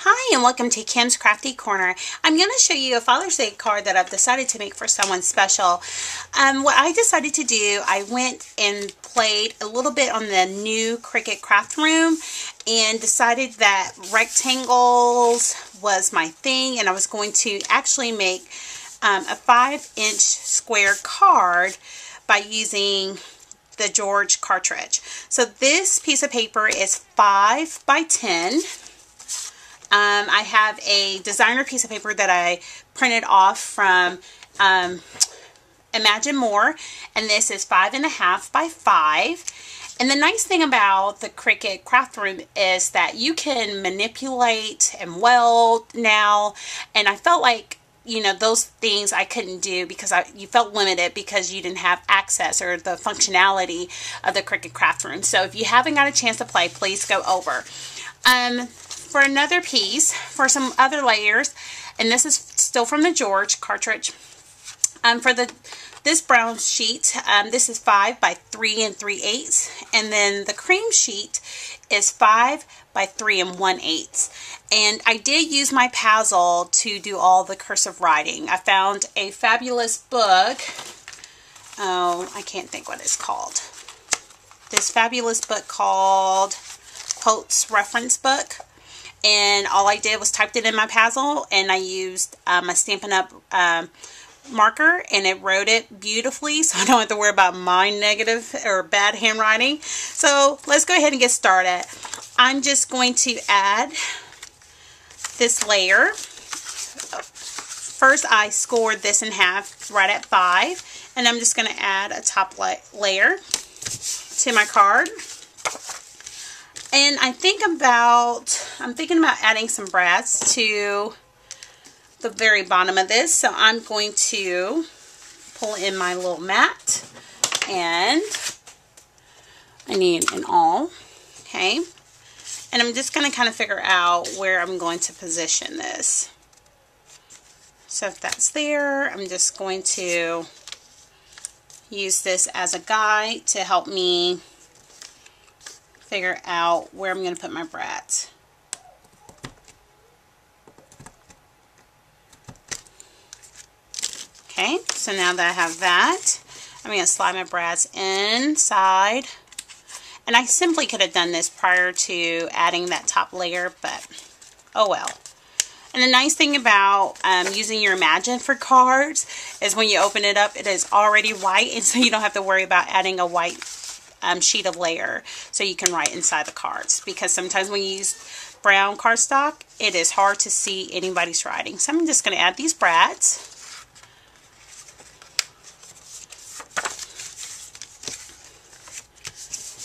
Hi and welcome to Kim's Crafty Corner. I'm going to show you a Father's Day card that I've decided to make for someone special. What I decided to do, I went and played a little bit on the new Cricut craft room and decided that rectangles was my thing, and I was going to actually make a 5-inch square card by using the George cartridge. So this piece of paper is 5 by 10. I have a designer piece of paper that I printed off from Imagine More, and this is 5.5 by 5. And the nice thing about the Cricut craft room is that you can manipulate and weld now, and I felt like, you know, those things I couldn't do because you felt limited because you didn't have access or the functionality of the Cricut craft room. So if you haven't got a chance to play, please go over. For another piece, for some other layers, and this is still from the George cartridge. For this brown sheet, this is 5 by 3 3/8, and then the cream sheet is 5 by 3 1/8. And I did use my Pazzle to do all the cursive writing. I found a fabulous book. Oh, I can't think what it's called. This fabulous book called Quotes Reference Book. And all I did was typed it in my Pazzle, and I used my Stampin' Up! Marker, and it wrote it beautifully, so I don't have to worry about my negative or bad handwriting. So let's go ahead and get started. I'm just going to add this layer. First, I scored this in half right at 5, and I'm just going to add a top layer to my card. And I'm thinking about adding some brads to the very bottom of this. So I'm going to pull in my little mat, and I need an awl, okay? And I'm just going to kind of figure out where I'm going to position this. So if that's there, I'm just going to use this as a guide to help me figure out where I'm going to put my brads. Okay, so now that I have that, I'm going to slide my brads inside. And I simply could have done this prior to adding that top layer, but oh well. And the nice thing about using your Imagine for cards is when you open it up, it is already white, and so you don't have to worry about adding a white sheet of layer so you can write inside the cards, because sometimes when you use brown cardstock, it is hard to see anybody's writing. So I'm just going to add these brads.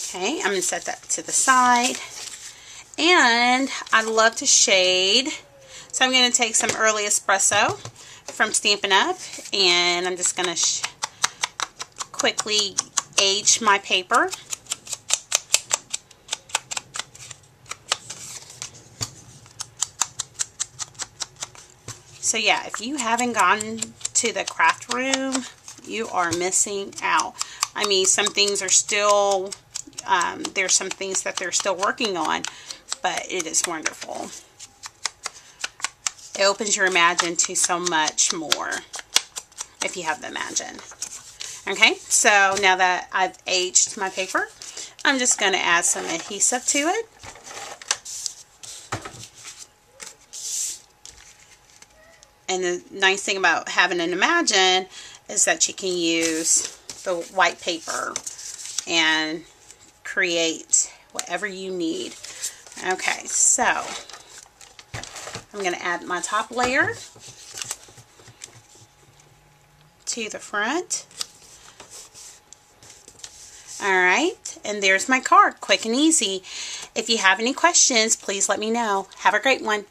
Okay, I'm going to set that to the side. And I love to shade, so I'm going to take some early espresso from Stampin' Up, and I'm just going to quickly age my paper. So yeah, if you haven't gone to the craft room, you are missing out. I mean, some things are still, there's some things that they're still working on, but it is wonderful. It opens your Imagine to so much more if you have the Imagine. Okay, so now that I've aged my paper, I'm just going to add some adhesive to it. And the nice thing about having an Imagine is that you can use the white paper and create whatever you need. Okay, so I'm going to add my top layer to the front. Alright, and there's my card, quick and easy. If you have any questions, please let me know. Have a great one.